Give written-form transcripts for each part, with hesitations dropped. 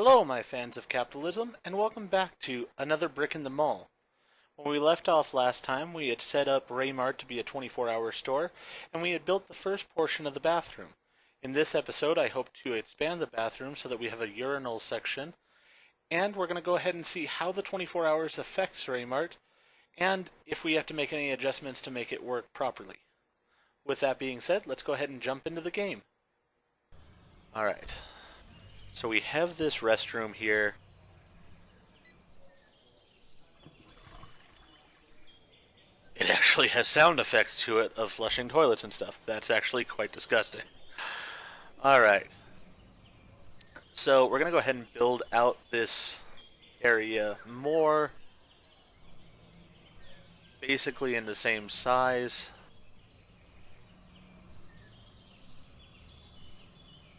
Hello, my fans of capitalism, and welcome back to Another Brick in the Mall. When we left off last time, we had set up Raymart to be a 24-hour store, and we had built the first portion of the bathroom. In this episode, I hope to expand the bathroom so that we have a urinal section, and we're going to go ahead and see how the 24 hours affects Raymart, and if we have to make any adjustments to make it work properly. With that being said, let's go ahead and jump into the game. Alright. So we have this restroom here. It actually has sound effects to it of flushing toilets and stuff. That's actually quite disgusting. Alright. So we're going to go ahead and build out this area more. Basically in the same size.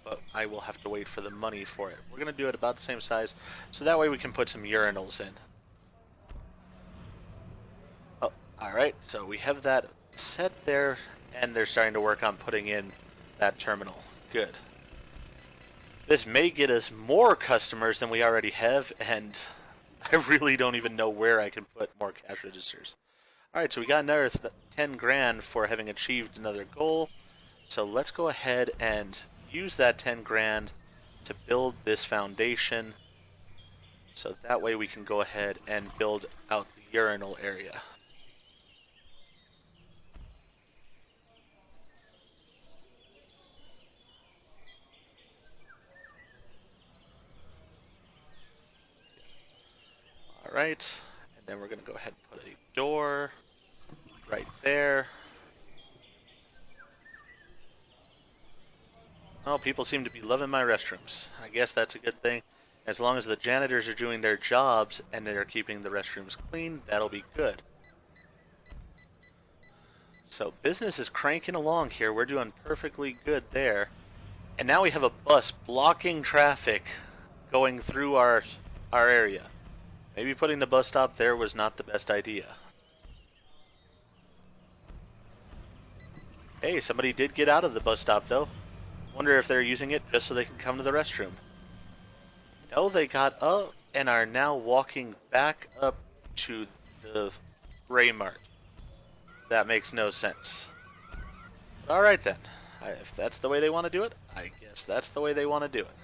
But I will have to wait for the money for it. We're going to do it about the same size, so that way we can put some urinals in. Oh, alright, so we have that set there, and they're starting to work on putting in that terminal. Good. This may get us more customers than we already have, and I really don't even know where I can put more cash registers. Alright, so we got another 10 grand for having achieved another goal, so let's go ahead and use that 10 grand to build this foundation, so that way we can go ahead and build out the urinal area. Alright, and then we're going to go ahead and put a door right there. Oh, people seem to be loving my restrooms. I guess that's a good thing. As long as the janitors are doing their jobs and they're keeping the restrooms clean, that'll be good. So business is cranking along here. We're doing perfectly good there. And now we have a bus blocking traffic going through our area. Maybe putting the bus stop there was not the best idea. Hey, somebody did get out of the bus stop though. Wonder if they're using it just so they can come to the restroom. No, they got up and are now walking back up to the Raymart. That makes no sense. Alright then. If that's the way they want to do it, I guess that's the way they want to do it.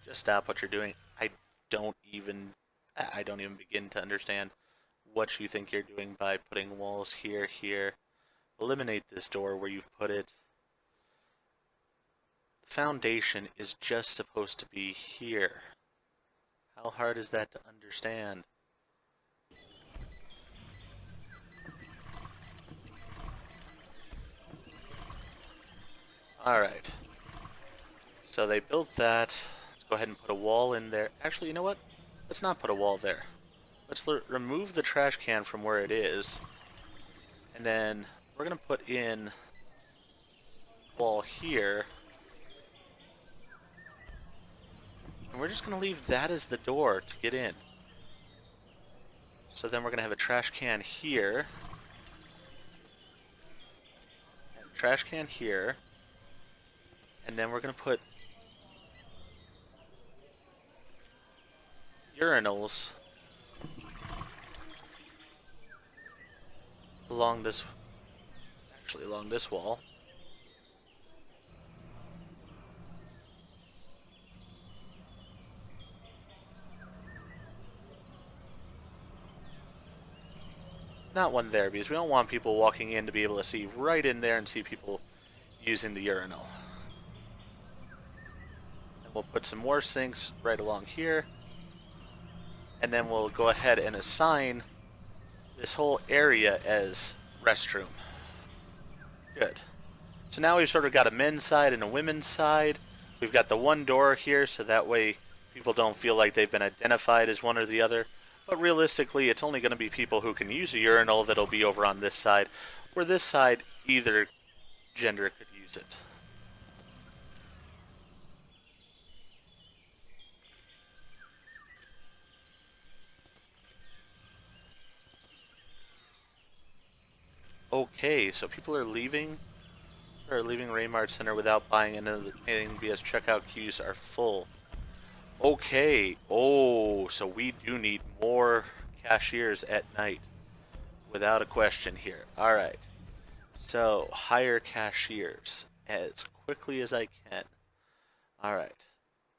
Just stop what you're doing. Don't even I don't even begin to understand what you think you're doing by putting walls here, here. Eliminate this door where you've put it. The foundation is just supposed to be here. How hard is that to understand? Alright. So they built that. Let's go ahead and put a wall in there. Actually, you know what? Let's not put a wall there. Let's remove the trash can from where it is. And then we're going to put in a wall here. And we're just going to leave that as the door to get in. So then we're going to have a trash can here. And a trash can here. And then we're going to put urinals along this wall. Not one there, because we don't want people walking in to be able to see right in there and see people using the urinal. And we'll put some more sinks right along here. And then we'll go ahead and assign this whole area as restroom. Good. So now we've sort of got a men's side and a women's side. We've got the one door here, so that way people don't feel like they've been identified as one or the other. But realistically, it's only going to be people who can use a urinal that'll be over on this side, where this side, either gender could use it. Okay, so people are leaving Raymart Center without buying anything because checkout queues are full. Okay. Oh, so we do need more cashiers at night, without a question here. All right. So hire cashiers as quickly as I can. All right.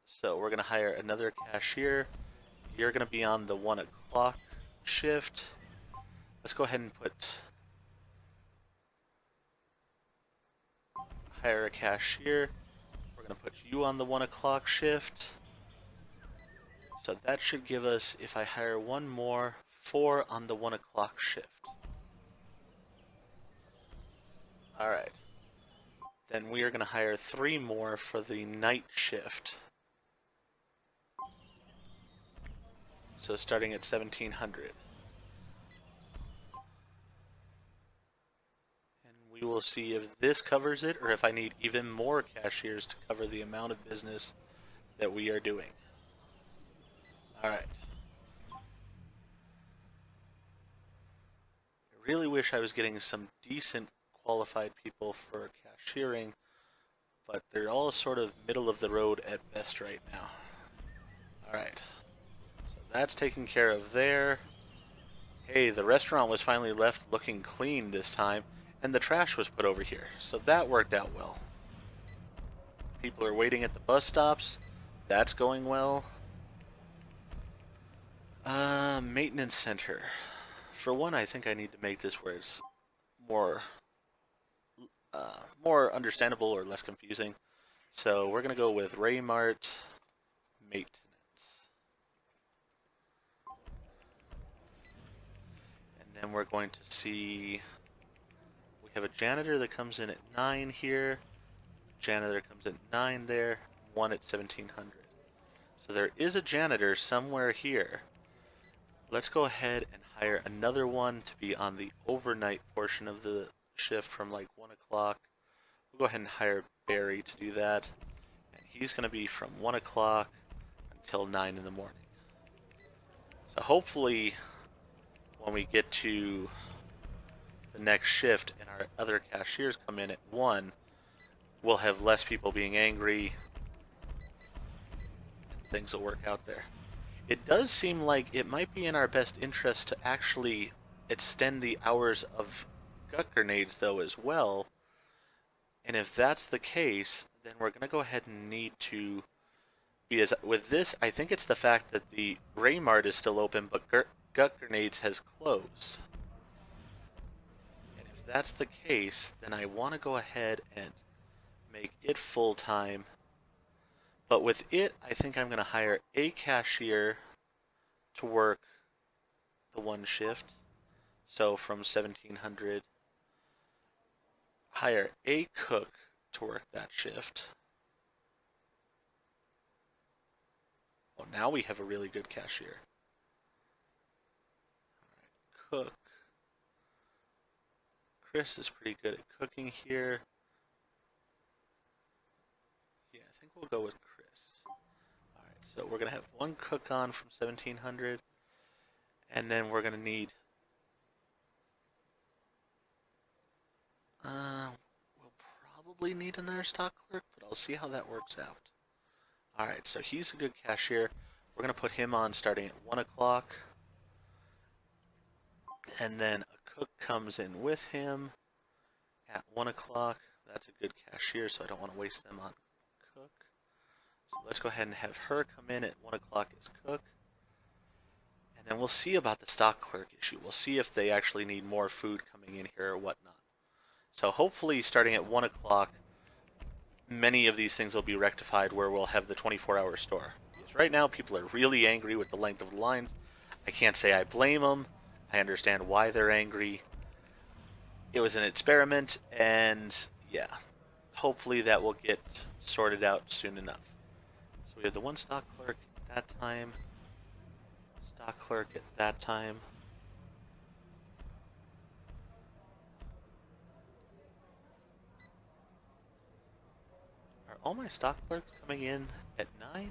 So we're gonna hire another cashier. You're gonna be on the 1 o'clock shift. Let's go ahead and hire a cashier. We're gonna put you on the 1 o'clock shift. So that should give us, if I hire one more, 4 on the 1 o'clock shift. Alright. Then we are going to hire 3 more for the night shift. So starting at 1700. And we will see if this covers it or if I need even more cashiers to cover the amount of business that we are doing. Alright. I really wish I was getting some decent qualified people for cashiering, but they're all sort of middle of the road at best right now. Alright. So that's taken care of there. Hey, the restaurant was finally left looking clean this time, and the trash was put over here, so that worked out well. People are waiting at the bus stops. That's going well. Maintenance center. For one, I think I need to make this where it's more, more understandable or less confusing. So we're gonna go with Raymart Maintenance. And then we're going to see, we have a janitor that comes in at 9 here. Janitor comes at 9 there, 1 at 1700. So there is a janitor somewhere here. Let's go ahead and hire another one to be on the overnight portion of the shift from like 1 o'clock. We'll go ahead and hire Barry to do that. And he's going to be from 1 o'clock until 9 in the morning. So hopefully when we get to the next shift and our other cashiers come in at 1, we'll have less people being angry. Things will work out there. It does seem like it might be in our best interest to actually extend the hours of gut grenades, though, as well. And if that's the case, then we're going to go ahead and need to be as with this. I think it's the fact that the Raymart is still open, but gut grenades has closed. And if that's the case, then I want to go ahead and make it full time. But with it, I think I'm going to hire a cashier to work the one shift. So from 1700, hire a cook to work that shift. Oh, now we have a really good cashier. All right, cook. Chris is pretty good at cooking here. Yeah, I think we'll go with Chris. All right, so we're going to have one cook on from 1700. And then we're going to need... we'll probably need another stock clerk, but I'll see how that works out. Alright, so he's a good cashier. We're going to put him on starting at 1 o'clock. And then a cook comes in with him at 1 o'clock. That's a good cashier, so I don't want to waste them on cook. So let's go ahead and have her come in at 1 o'clock as cook. And then we'll see about the stock clerk issue. We'll see if they actually need more food coming in here or whatnot. So hopefully starting at 1 o'clock, many of these things will be rectified where we'll have the 24-hour store. Because right now people are really angry with the length of the lines. I can't say I blame them. I understand why they're angry. It was an experiment, and yeah, hopefully that will get sorted out soon enough. So we have the one stock clerk at that time, stock clerk at that time. Are all my stock clerks coming in at 9?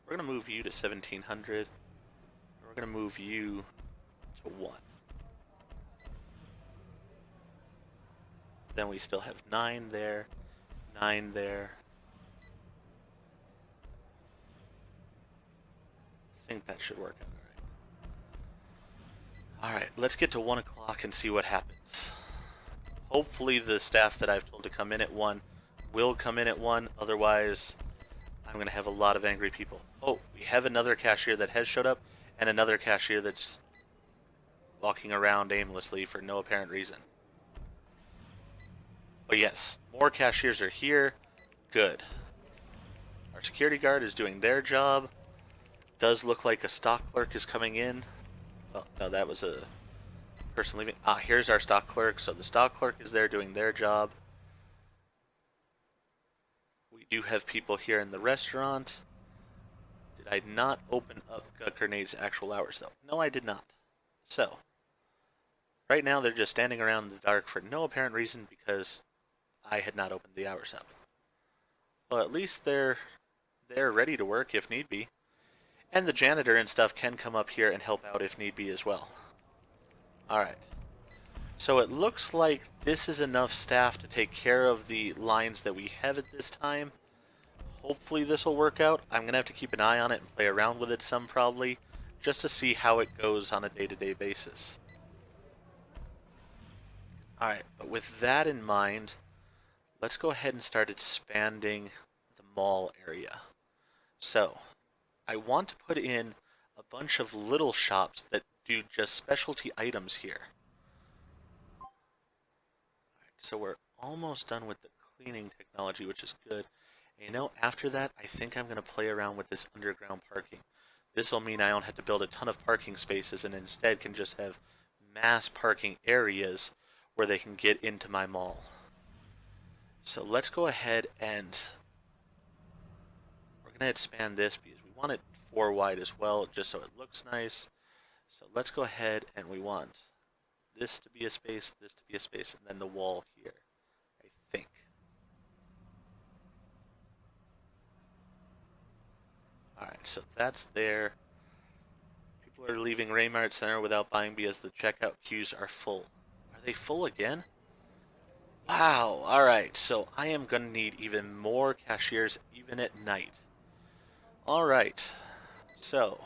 We're going to move you to 1700. We're we're going to move you to 1. Then we still have 9 there, 9 there. I think that should work out all right. Alright, let's get to 1 o'clock and see what happens. Hopefully the staff that I've told to come in at 1 will come in at 1, otherwise I'm going to have a lot of angry people. Oh, we have another cashier that has showed up, and another cashier that's walking around aimlessly for no apparent reason. But yes, more cashiers are here. Good. Our security guard is doing their job. Does look like a stock clerk is coming in. Oh, no, that was a person leaving. Ah, here's our stock clerk. So the stock clerk is there doing their job. We do have people here in the restaurant. Did I not open up Gut Grenade's actual hours, though? No, I did not. So, right now they're just standing around in the dark for no apparent reason because I had not opened the hours up. Well, at least they're ready to work if need be. And the janitor and stuff can come up here and help out if need be as well. Alright. So it looks like this is enough staff to take care of the lines that we have at this time. Hopefully this will work out. I'm going to have to keep an eye on it and play around with it some probably, just to see how it goes on a day-to-day basis. Alright, but with that in mind, let's go ahead and start expanding the mall area. So, I want to put in a bunch of little shops that do just specialty items here. Alright, so we're almost done with the cleaning technology, which is good. And you know, after that, I think I'm going to play around with this underground parking. This will mean I don't have to build a ton of parking spaces and instead can just have mass parking areas where they can get into my mall. So let's go ahead and we're going to expand this because we want it 4 wide as well, just so it looks nice. So let's go ahead and we want this to be a space, this to be a space, and then the wall here, I think. Alright, so that's there. People are leaving Raymart Center without buying because the checkout queues are full. Are they full again? Wow, alright, so I am going to need even more cashiers even at night. Alright, so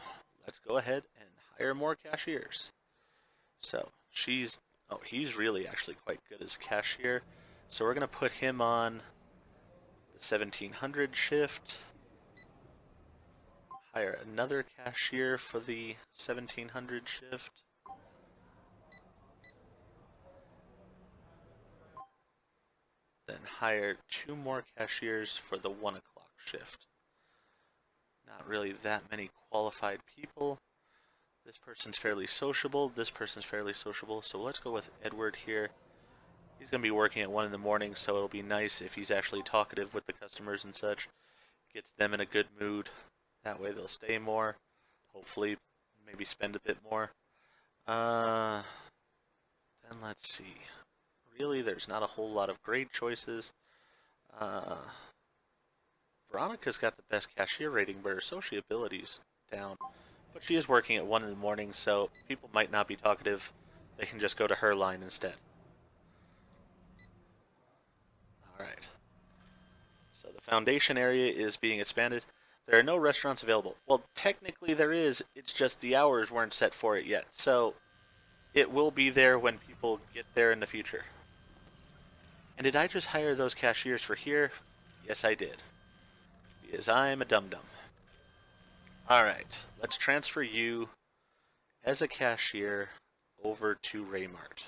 let's go ahead and hire more cashiers. So he's really actually quite good as a cashier. So we're going to put him on the 1700 shift. Hire another cashier for the 1700 shift. Then hire 2 more cashiers for the 1 o'clock shift. Not really that many qualified people. This person's fairly sociable, this person's fairly sociable, so let's go with Edward here. He's going to be working at 1 in the morning, so it'll be nice if he's actually talkative with the customers and such. Gets them in a good mood. That way they'll stay more. Hopefully, maybe spend a bit more. Then let's see. Really, there's not a whole lot of great choices. Veronica's got the best cashier rating, but her sociability's down. But she is working at 1 in the morning, so people might not be talkative. They can just go to her line instead. Alright. So the foundation area is being expanded. There are no restaurants available. Well, technically there is, it's just the hours weren't set for it yet. So it will be there when people get there in the future. And did I just hire those cashiers for here? Yes, I did. Because I'm a dum-dum. Alright, let's transfer you as a cashier over to Raymart.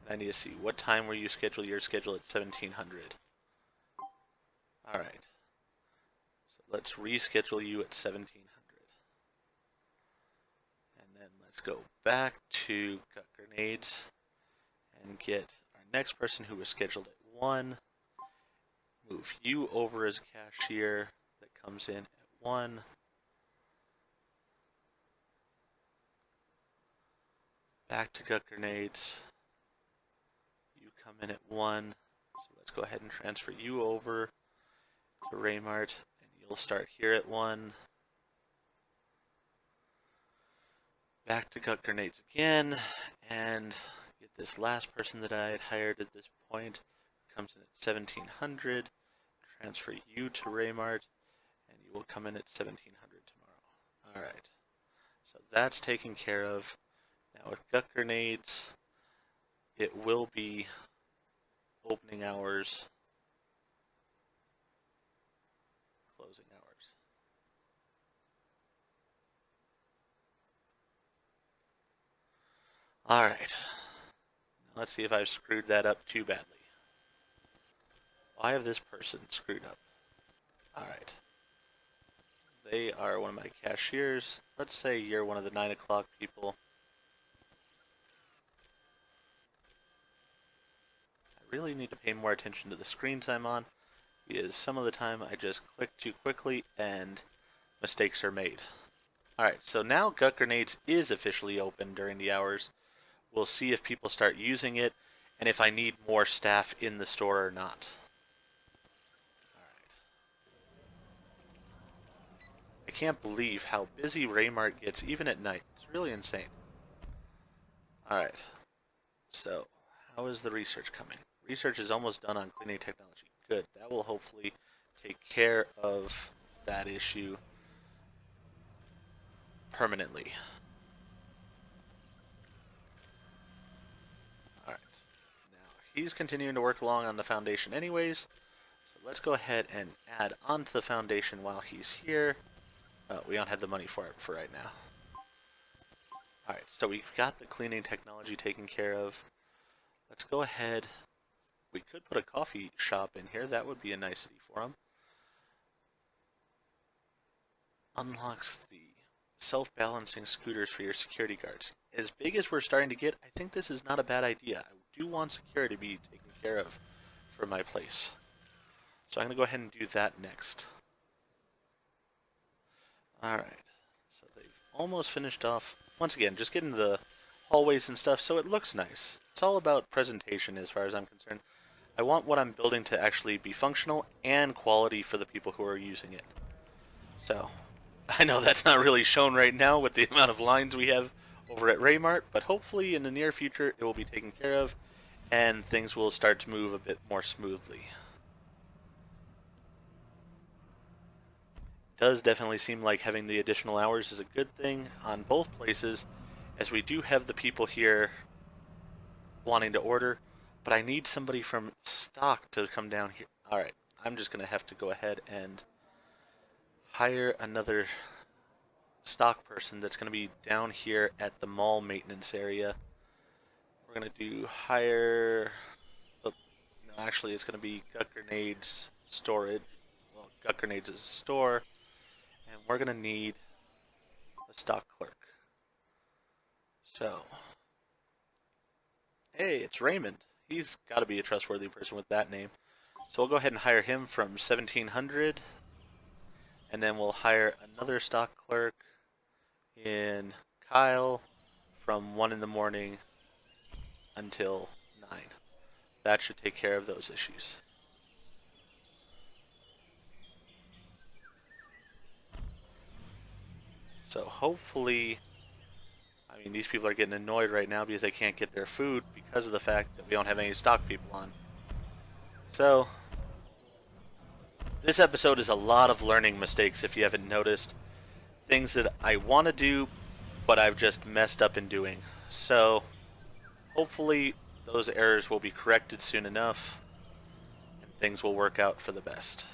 I need to see, what time were you scheduled? You're scheduled at 1700. Alright. So let's reschedule you at 1700. And then let's go back to Gut Grenades and get our next person who was scheduled at 1. Move you over as a cashier that comes in at 1. Back to Gut Grenades. You come in at 1. So let's go ahead and transfer you over. to Raymart, and you'll start here at 1. Back to Gut Grenades again, and get this last person that I had hired at this point. Comes in at 1700. Transfer you to Raymart, and you will come in at 1700 tomorrow. Alright, so that's taken care of. Now with Gut Grenades, it will be opening hours, closing hours. Alright, let's see if I've screwed that up too badly. Why have this person screwed up? Alright. They are one of my cashiers. Let's say you're one of the 9 o'clock people. I really need to pay more attention to the screens I'm on, because some of the time I just click too quickly and mistakes are made. Alright, so now Gut Grenades is officially open during the hours. We'll see if people start using it, and if I need more staff in the store or not. I can't believe how busy Raymart gets even at night. It's really insane. Alright, so how is the research coming? Research is almost done on cleaning technology. Good, that will hopefully take care of that issue permanently. Alright, now he's continuing to work along on the foundation anyways, so let's go ahead and add on to the foundation while he's here. We don't have the money for it for right now. Alright, so we've got the cleaning technology taken care of. Let's go ahead. We could put a coffee shop in here. That would be a nicety for him. Unlocks the self-balancing scooters for your security guards. As big as we're starting to get, I think this is not a bad idea. I do want security to be taken care of for my place. So I'm going to go ahead and do that next. Alright, so they've almost finished off. Once again, just getting the hallways and stuff so it looks nice. It's all about presentation as far as I'm concerned. I want what I'm building to actually be functional and quality for the people who are using it. So, I know that's not really shown right now with the amount of lines we have over at Raymart, but hopefully in the near future it will be taken care of and things will start to move a bit more smoothly. Does definitely seem like having the additional hours is a good thing on both places, as we do have the people here wanting to order, but I need somebody from stock to come down here. Alright, I'm just going to have to go ahead and hire another stock person that's going to be down here at the mall maintenance area. We're going to do hire... Oh, no, actually it's going to be Gut Grenades storage. Well, Gut Grenades is a store. And we're going to need a stock clerk. So, hey, it's Raymond. He's got to be a trustworthy person with that name. So we'll go ahead and hire him from 1700. And then we'll hire another stock clerk in Kyle from 1 in the morning until 9. That should take care of those issues. So hopefully, I mean, these people are getting annoyed right now because they can't get their food because of the fact that we don't have any stock people on. So, this episode is a lot of learning mistakes if you haven't noticed. Things that I want to do, but I've just messed up in doing. So, hopefully those errors will be corrected soon enough, and things will work out for the best.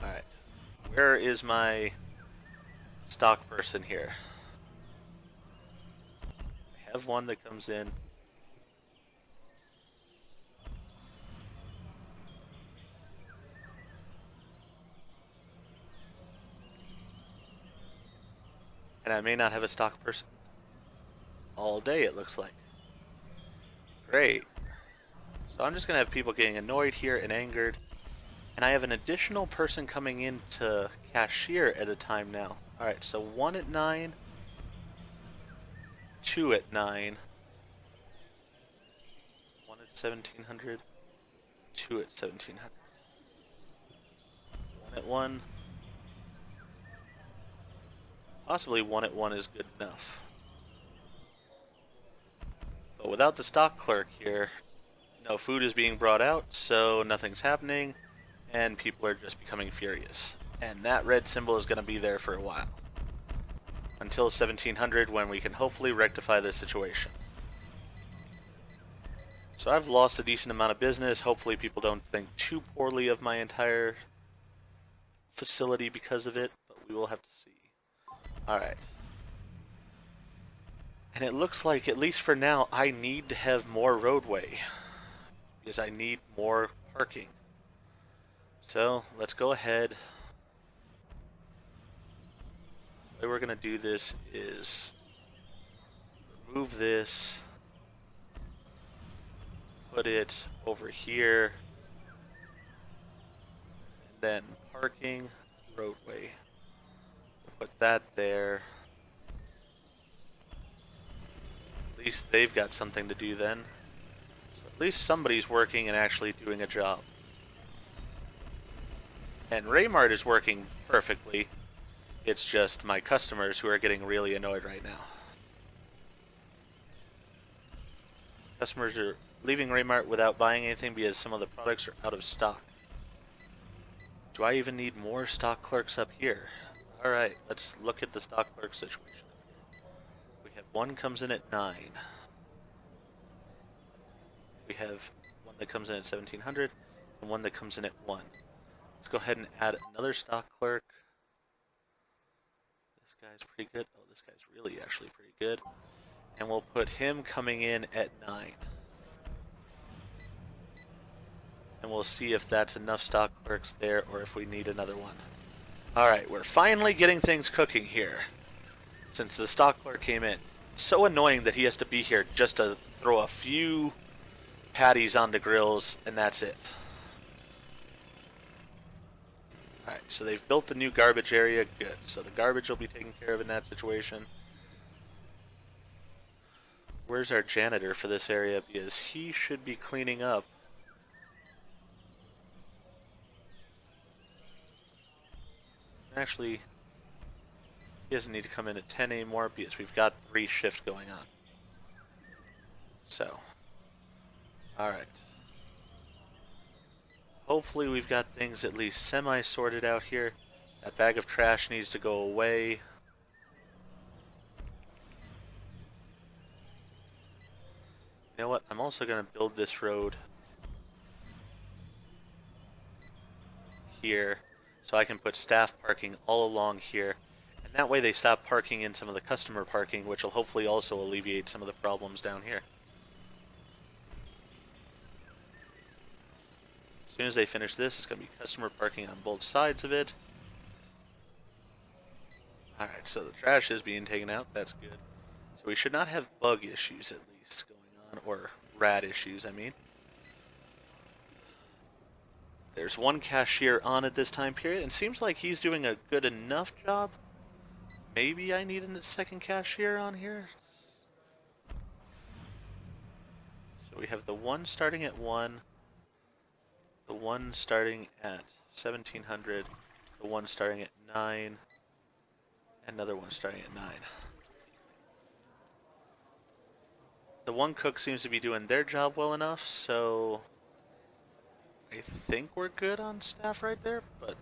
Alright, where is my stock person here? I have one that comes in. And I may not have a stock person all day, it looks like. Great. So I'm just going to have people getting annoyed here and angered. And I have an additional person coming in to cashier at a time now. Alright, so 1 at 9, 2 at 9, 1 at 1700, 2 at 1700. 1 at 1. Possibly 1 at 1 is good enough. But without the stock clerk here, no food is being brought out, so nothing's happening, and people are just becoming furious. And that red symbol is going to be there for a while. Until 1700, when we can hopefully rectify this situation. So I've lost a decent amount of business. Hopefully people don't think too poorly of my entire facility because of it, but we will have to see. Alright. And it looks like, at least for now, I need to have more roadway. Because I need more parking. So, let's go ahead. The way we're going to do this is remove this, put it over here, and then parking, roadway. Put that there. At least they've got something to do then. So at least somebody's working and actually doing a job. And Raymart is working perfectly. It's just my customers who are getting really annoyed right now. Customers are leaving Raymart without buying anything because some of the products are out of stock. Do I even need more stock clerks up here? Alright, let's look at the stock clerk situation. We have one comes in at 9. We have one that comes in at 1700 and one that comes in at 1. Let's go ahead and add another stock clerk. This guy's pretty good. Oh, this guy's really actually pretty good. And we'll put him coming in at 9. And we'll see if that's enough stock clerks there or if we need another one. Alright, we're finally getting things cooking here. Since the stock clerk came in. It's so annoying that he has to be here just to throw a few patties on the grills and that's it. Alright, so they've built the new garbage area. Good. So the garbage will be taken care of in that situation. Where's our janitor for this area? Because he should be cleaning up. Actually, he doesn't need to come in at 10 anymore because we've got 3 shifts going on. So, alright. Hopefully we've got things at least semi-sorted out here. That bag of trash needs to go away. You know what? I'm also going to build this road here so I can put staff parking all along here. And that way they stop parking in some of the customer parking, which will hopefully also alleviate some of the problems down here. As soon as they finish this, it's going to be customer parking on both sides of it. Alright, so the trash is being taken out. That's good. So we should not have bug issues at least going on, or rat issues, I mean. There's one cashier on at this time period, and seems like he's doing a good enough job. Maybe I need a second cashier on here. So we have the one starting at 1, the one starting at 1700, the one starting at 9, another one starting at 9. The one cook seems to be doing their job well enough, so I think we're good on staff right there, but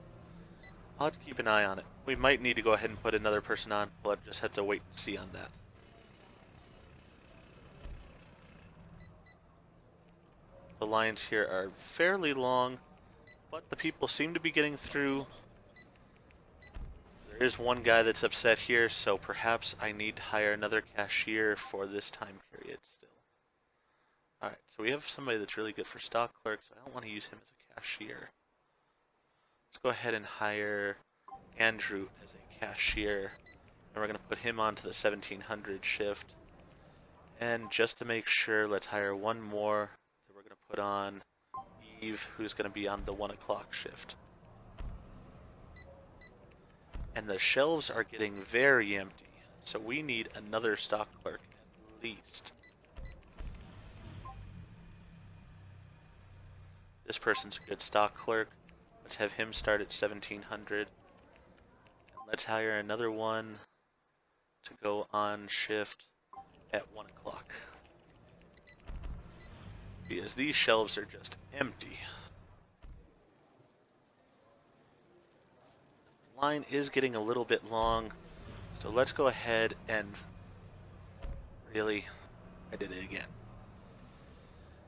I'll have to keep an eye on it. We might need to go ahead and put another person on. We'll just have to wait and see on that. The lines here are fairly long, but the people seem to be getting through. There is one guy that's upset here, so perhaps I need to hire another cashier for this time period still. Alright, so we have somebody that's really good for stock clerks. I don't want to use him as a cashier. Let's go ahead and hire Andrew as a cashier. And we're going to put him onto the 1700 shift. And just to make sure, let's hire one more that we're going to put on Eve, who's going to be on the 1 o'clock shift. And the shelves are getting very empty, so we need another stock clerk at least. This person's a good stock clerk. Let's have him start at 1700. And let's hire another one to go on shift at 1 o'clock. Because these shelves are just empty. The line is getting a little bit long, so let's go ahead and really, I did it again.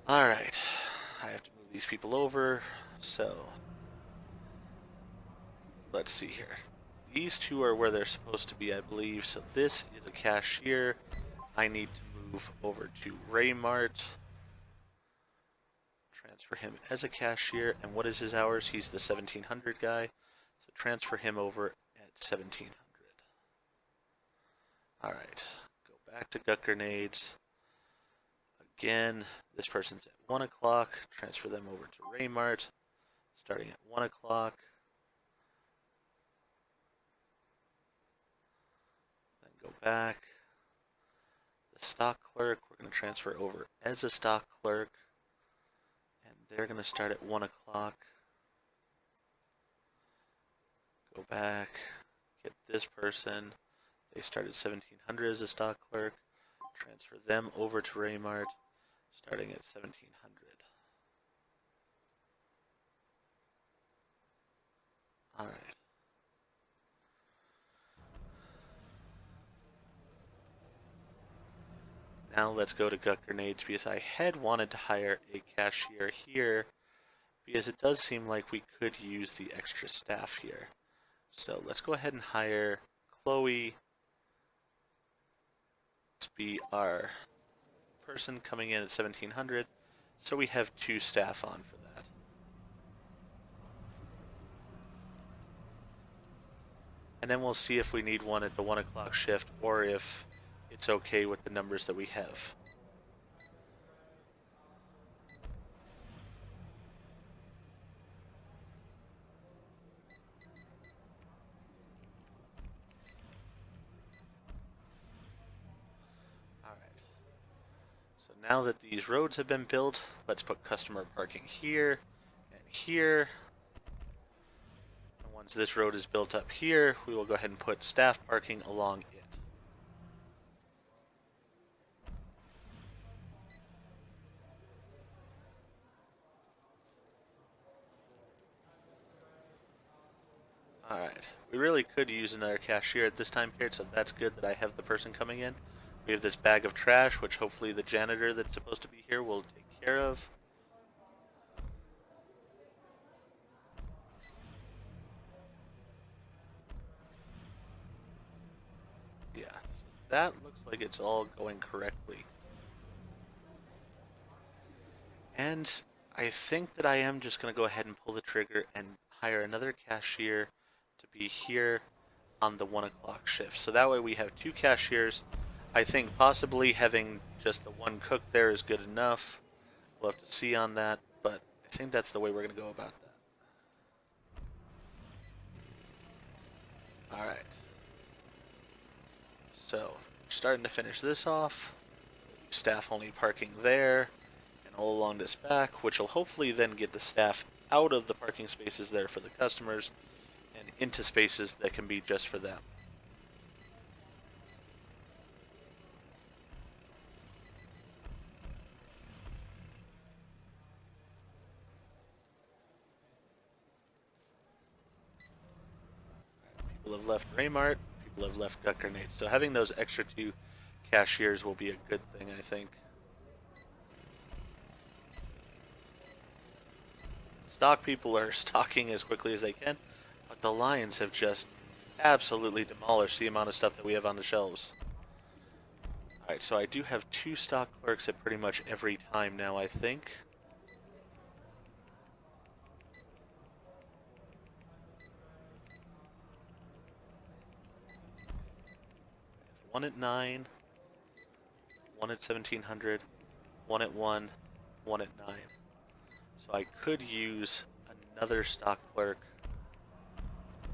Alright, I have to move these people over, so let's see here. These two are where they're supposed to be, I believe, so this is a cashier. I need to move over to Raymart. Transfer him as a cashier, and what is his hours? He's the 1700 guy, so transfer him over at 1700. Alright, go back to Gut Grenades. Again, this person's at 1 o'clock, transfer them over to Raymart, starting at 1 o'clock. Then go back. The stock clerk, we're going to transfer over as a stock clerk. They're going to start at 1 o'clock. Go back, get this person. They start at 1700 as a stock clerk. Transfer them over to Raymart, starting at 1700. Alright. Now let's go to Gut Grenades, because I had wanted to hire a cashier here, because it does seem like we could use the extra staff here. So let's go ahead and hire Chloe to be our person coming in at 1700, so we have 2 staff on for that. And then we'll see if we need one at the 1 o'clock shift, or if it's okay with the numbers that we have. Alright. So now that these roads have been built, let's put customer parking here and here. And once this road is built up here, we will go ahead and put staff parking along it. Alright, we really could use another cashier at this time period, so that's good that I have the person coming in. We have this bag of trash, which hopefully the janitor that's supposed to be here will take care of. Yeah, that looks like it's all going correctly. And I think that I am just going to go ahead and pull the trigger and hire another cashier to be here on the 1 o'clock shift. So that way we have 2 cashiers. I think possibly having just the 1 cook there is good enough. We'll have to see on that, but I think that's the way we're going to go about that. Alright. So, starting to finish this off. Staff only parking there and all along this back, which will hopefully then get the staff out of the parking spaces there for the customers and into spaces that can be just for them. People have left Raymart, people have left Gut Grenades, so having those extra 2 cashiers will be a good thing, I think. Stock people are stocking as quickly as they can, but the lions have just absolutely demolished the amount of stuff that we have on the shelves. Alright, so I do have 2 stock clerks at pretty much every time now, I think. One at 9, 1 at 1700, 1 at 1, 1 at 9. So I could use another stock clerk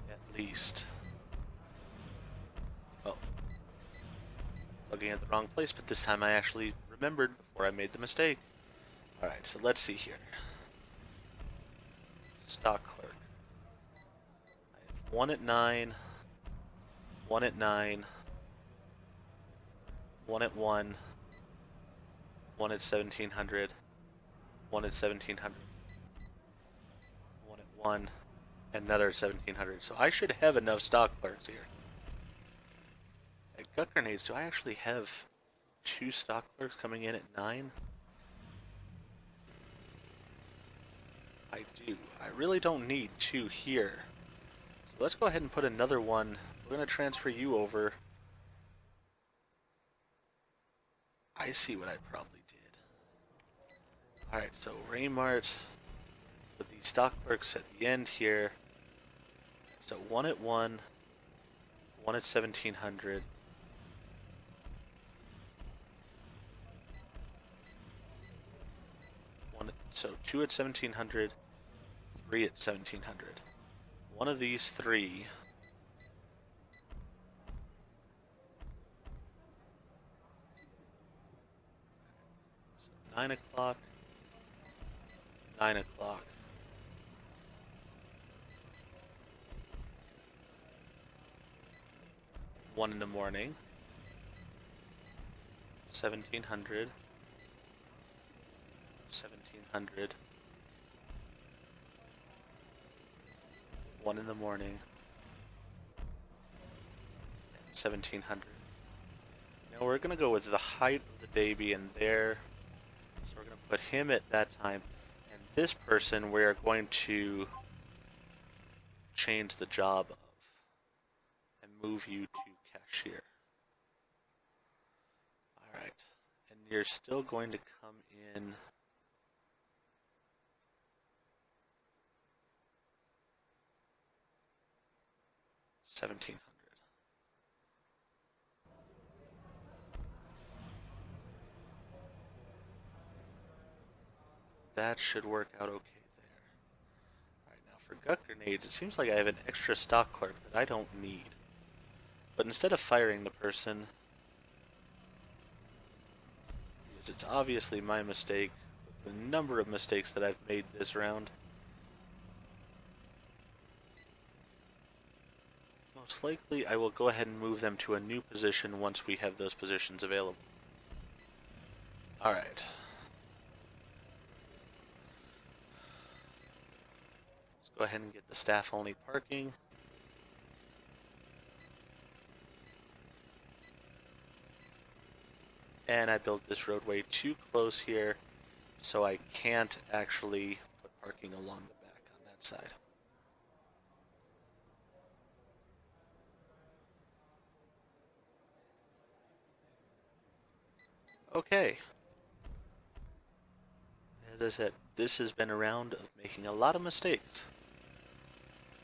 at least. Oh. Looking at the wrong place, but this time I actually remembered before I made the mistake. Alright, so let's see here. stock clerk. I have one at 9, one at 9, one at 1, one at 1700, one at 1700, one at 1, another 1700. So I should have enough stock clerks here. At Gut Grenades, do I actually have 2 stock clerks coming in at 9? I do. I really don't need 2 here. So let's go ahead and put another one. We're going to transfer you over. I see what I probably did. Alright, so Raymart with the stock clerks at the end here. So 1 at 1, 1 at 1700. So 2 at 1700, 3 at 1700. One of these 3 so 9 o'clock, 9 o'clock. One in the morning, 1700, 1700, 1 in the morning, 1700. Now we're going to go with the height of the day being there, so we're going to put him at that time, and this person we're going to change the job of and move you to cashier. Alright, and you're still going to come in 1700. That should work out okay there. Alright, now for Gut Grenades, it seems like I have an extra stock clerk that I don't need. But instead of firing the person, because it's obviously my mistake, the number of mistakes that I've made this round, most likely I will go ahead and move them to a new position once we have those positions available. Alright. Let's go ahead and get the staff only parking. And I built this roadway too close here, so I can't actually put parking along the back on that side. Okay. As I said, this has been a round of making a lot of mistakes.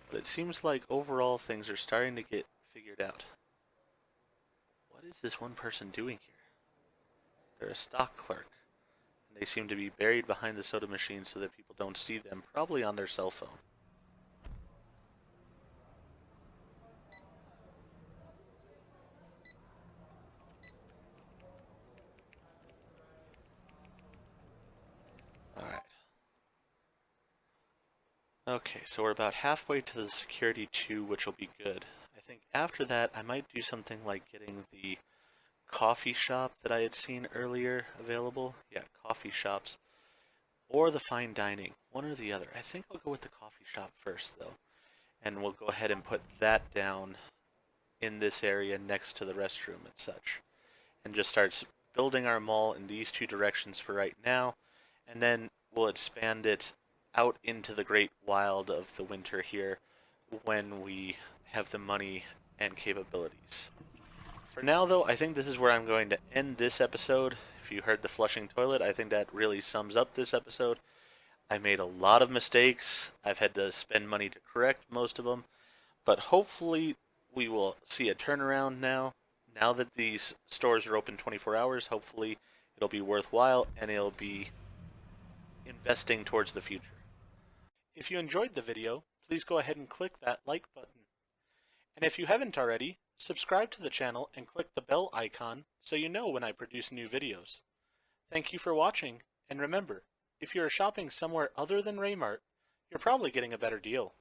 But it seems like overall things are starting to get figured out. What is this one person doing here? They're a stock clerk. And they seem to be buried behind the soda machine so that people don't see them, probably on their cell phone. Alright. Okay, so we're about halfway to the security 2, which will be good. I think after that, I might do something like getting the coffee shop that I had seen earlier available. Yeah, coffee shops. Or the fine dining. One or the other. I think I'll go with the coffee shop first, though. And we'll go ahead and put that down in this area next to the restroom and such. And just start building our mall in these 2 directions for right now. And then we'll expand it out into the great wild of the winter here when we have the money and capabilities. For now, though, I think this is where I'm going to end this episode. If you heard the flushing toilet, I think that really sums up this episode. I made a lot of mistakes. I've had to spend money to correct most of them. But hopefully we will see a turnaround now. Now that these stores are open 24 hours, hopefully it'll be worthwhile and it'll be investing towards the future. If you enjoyed the video, please go ahead and click that like button. And if you haven't already, subscribe to the channel and click the bell icon so you know when I produce new videos. Thank you for watching, and remember, if you are shopping somewhere other than Raymart, You're probably getting a better deal.